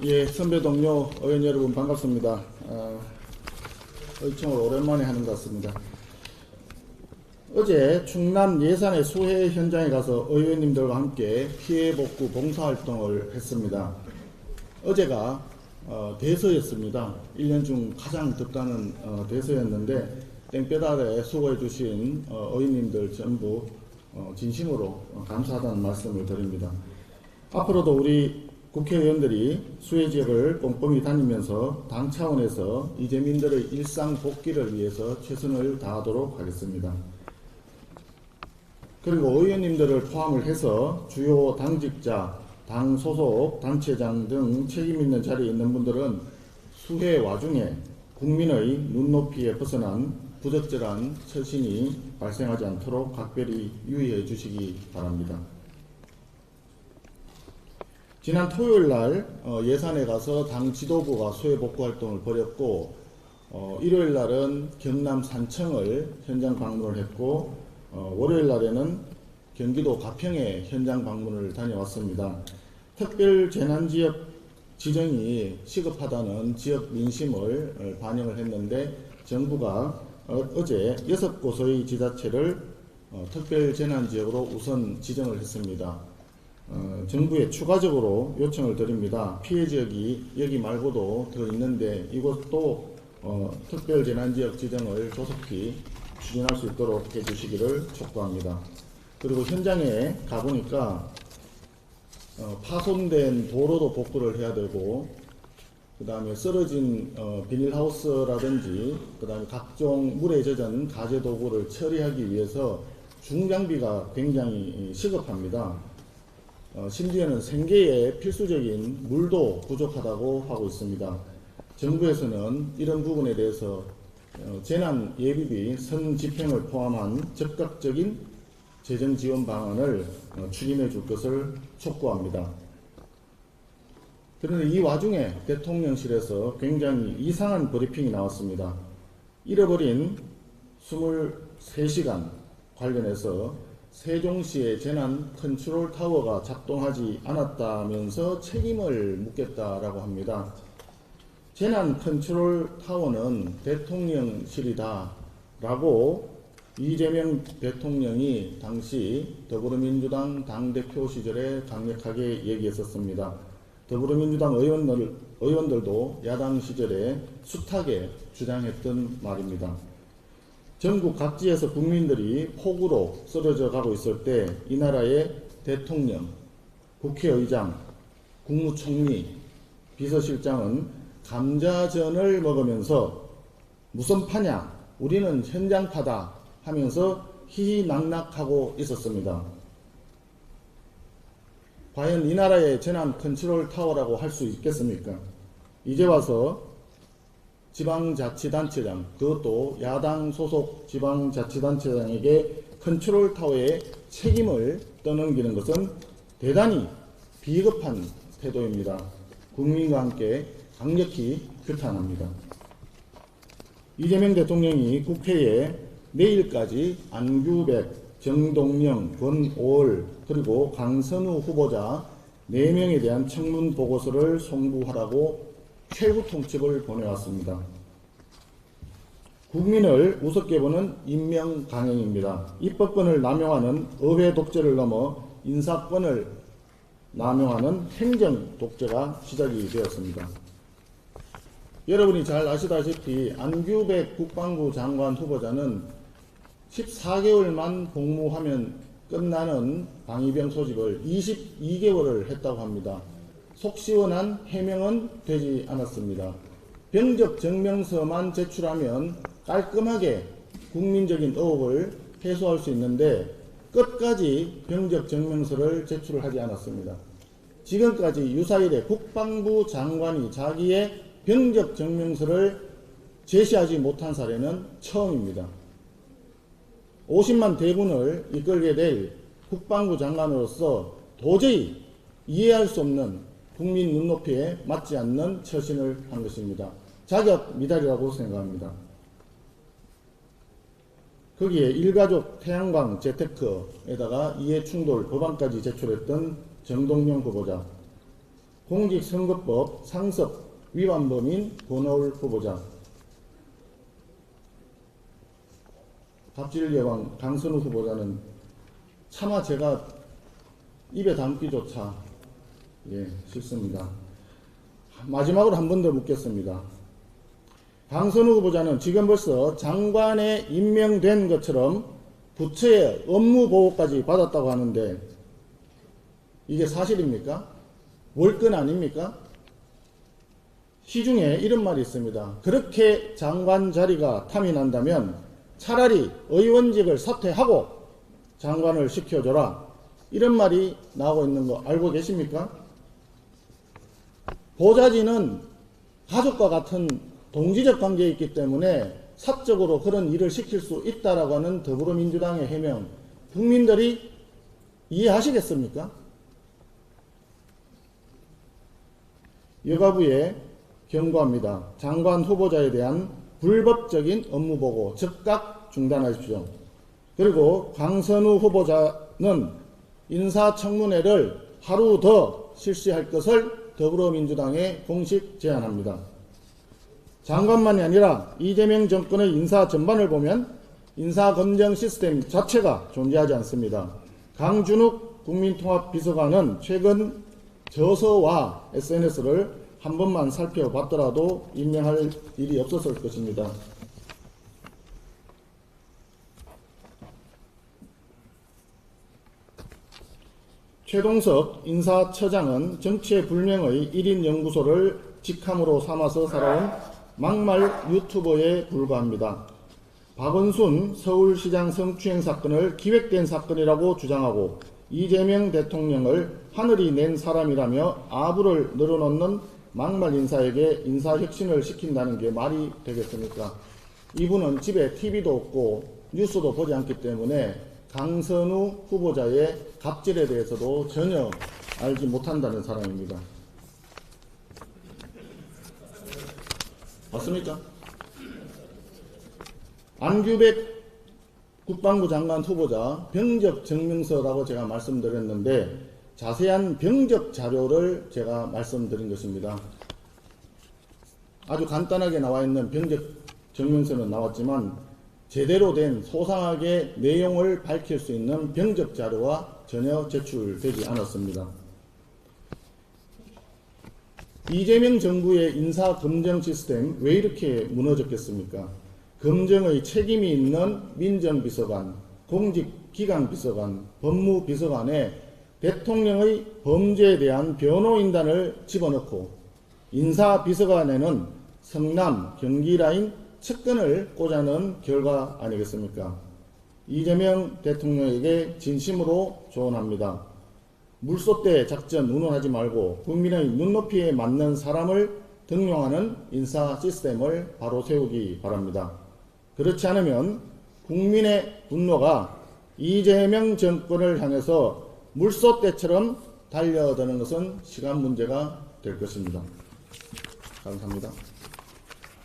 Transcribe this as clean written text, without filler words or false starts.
예, 선배 동료 의원 여러분 반갑습니다. 의청을 오랜만에 하는 것 같습니다. 어제 충남 예산의 수해 현장에 가서 의원님들과 함께 피해 복구 봉사활동을 했습니다. 어제가 대서였습니다. 1년 중 가장 덥다는 대서였는데 땡볕 아래 수고해 주신 의원님들 전부 진심으로 감사하다는 말씀을 드립니다. 앞으로도 우리 국회의원들이 수해 지역을 꼼꼼히 다니면서 당 차원에서 이재민들의 일상 복귀를 위해서 최선을 다하도록 하겠습니다. 그리고 의원님들을 포함을 해서 주요 당직자, 당 소속 단체장 등 책임 있는 자리에 있는 분들은 수해 와중에 국민의 눈높이에 벗어난 부적절한 처신이 발생하지 않도록 각별히 유의해 주시기 바랍니다. 지난 토요일 날 예산에 가서 당 지도부가 수해 복구 활동을 벌였고 일요일 날은 경남 산청을 현장 방문을 했고 월요일 날에는 경기도 가평에 현장 방문을 다녀왔습니다. 특별 재난지역 지정이 시급하다는 지역 민심을 반영을 했는데 정부가 어제 6곳의 지자체를 특별 재난지역으로 우선 지정을 했습니다. 정부에 추가적으로 요청을 드립니다. 피해 지역이 여기 말고도 더 있는데 이것도 특별재난지역 지정을 조속히 추진할 수 있도록 해주시기를 촉구합니다. 그리고 현장에 가보니까 파손된 도로도 복구를 해야 되고 그 다음에 쓰러진 비닐하우스라든지 그 다음에 각종 물에 젖은 가재도구를 처리하기 위해서 중장비가 굉장히 시급합니다. 심지어는 생계에 필수적인 물도 부족하다고 하고 있습니다. 정부에서는 이런 부분에 대해서 재난 예비비 선집행을 포함한 적극적인 재정 지원 방안을 추진해 줄 것을 촉구합니다. 그런데 이 와중에 대통령실에서 굉장히 이상한 브리핑이 나왔습니다. 잃어버린 23시간 관련해서 세종시의 재난 컨트롤 타워가 작동하지 않았다면서 책임을 묻겠다라고 합니다. 재난 컨트롤 타워는 대통령실이다 라고 이재명 대통령이 당시 더불어민주당 당대표 시절에 강력하게 얘기했었습니다. 더불어민주당 의원들도 야당 시절에 숱하게 주장했던 말입니다. 전국 각지에서 국민들이 폭우로 쓰러져 가고 있을 때 이 나라의 대통령, 국회의장, 국무총리, 비서실장은 감자전을 먹으면서 무슨 파냐, 우리는 현장파다 하면서 희희낙낙하고 있었습니다. 과연 이 나라의 재난 컨트롤 타워라고 할 수 있겠습니까? 이제 와서 지방자치단체장, 그것도 야당 소속 지방자치단체장에게 컨트롤 타워의 책임을 떠넘기는 것은 대단히 비겁한 태도입니다. 국민과 함께 강력히 규탄합니다. 이재명 대통령이 국회에 내일까지 안규백, 정동영, 권오을 그리고 강선우 후보자 4명에 대한 청문 보고서를 송부하라고 최후 통첩을 보내왔습니다. 국민을 우습게 보는 임명 강행입니다. 입법권을 남용하는 의회 독재를 넘어 인사권을 남용하는 행정 독재가 시작이 되었습니다. 여러분이 잘 아시다시피 안규백 국방부 장관 후보자는 14개월만 복무하면 끝나는 방위병 소집을 22개월을 했다고 합니다. 속 시원한 해명은 되지 않았습니다. 병적 증명서만 제출하면 깔끔하게 국민적인 의혹을 해소할 수 있는데 끝까지 병적 증명서를 제출을 하지 않았습니다. 지금까지 유사일에 국방부 장관이 자기의 병적 증명서를 제시하지 못한 사례는 처음입니다. 50만 대군을 이끌게 될 국방부 장관으로서 도저히 이해할 수 없는 국민 눈높이에 맞지 않는 처신을 한 것입니다. 자격 미달이라고 생각합니다. 거기에 일가족 태양광 재테크에다가 이해충돌 법안까지 제출했던 정동영 후보자, 공직선거법 상습 위반범인 권오을 후보자, 갑질 여왕 강선우 후보자는 차마 제가 입에 담기조차 싫습니다. 마지막으로 한 번 더 묻겠습니다. 강선우 후보자는 지금 벌써 장관에 임명된 것처럼 부처의 업무 보고까지 받았다고 하는데 이게 사실입니까? 월권 아닙니까? 시중에 이런 말이 있습니다. 그렇게 장관 자리가 탐이 난다면 차라리 의원직을 사퇴하고 장관을 시켜줘라. 이런 말이 나오고 있는 거 알고 계십니까? 보좌진은 가족과 같은 동지적 관계에 있기 때문에 사적으로 그런 일을 시킬 수 있다라고 하는 더불어민주당의 해명, 국민들이 이해하시겠습니까? 여가부에 경고합니다. 장관 후보자에 대한 불법적인 업무보고 즉각 중단하십시오. 그리고 강선우 후보자는 인사청문회를 하루 더 실시할 것을 더불어민주당에 공식 제안합니다. 장관만이 아니라 이재명 정권의 인사 전반을 보면 인사검증 시스템 자체가 존재하지 않습니다. 강준욱 국민통합비서관은 최근 저서와 SNS를 한 번만 살펴봤더라도 임명할 일이 없었을 것입니다. 최동석 인사처장은 정치의 불명의 1인 연구소를 직함으로 삼아서 살아온 막말 유튜버에 불과합니다. 박원순 서울시장 성추행 사건을 기획된 사건이라고 주장하고 이재명 대통령을 하늘이 낸 사람이라며 아부를 늘어놓는 막말 인사에게 인사혁신을 시킨다는 게 말이 되겠습니까? 이분은 집에 TV도 없고 뉴스도 보지 않기 때문에 강선우 후보자의 갑질에 대해서도 전혀 알지 못한다는 사람입니다. 맞습니까? 안규백 국방부 장관 후보자 병적 증명서라고 제가 말씀드렸는데 자세한 병적 자료를 제가 말씀드린 것입니다. 아주 간단하게 나와 있는 병적 증명서는 나왔지만 제대로 된 소상하게 내용을 밝힐 수 있는 병적 자료와 전혀 제출되지 않았습니다. 이재명 정부의 인사검증 시스템 왜 이렇게 무너졌겠습니까? 검증의 책임이 있는 민정비서관, 공직기강비서관, 법무비서관에 대통령의 범죄에 대한 변호인단을 집어넣고 인사비서관에는 성남, 경기라인 측근을 꽂아넣은 결과 아니겠습니까? 이재명 대통령에게 진심으로 조언합니다. 물소대 작전 운운하지 말고 국민의 눈높이에 맞는 사람을 등용하는 인사 시스템을 바로 세우기 바랍니다. 그렇지 않으면 국민의 분노가 이재명 정권을 향해서 물소대처럼 달려드는 것은 시간 문제가 될 것입니다. 감사합니다.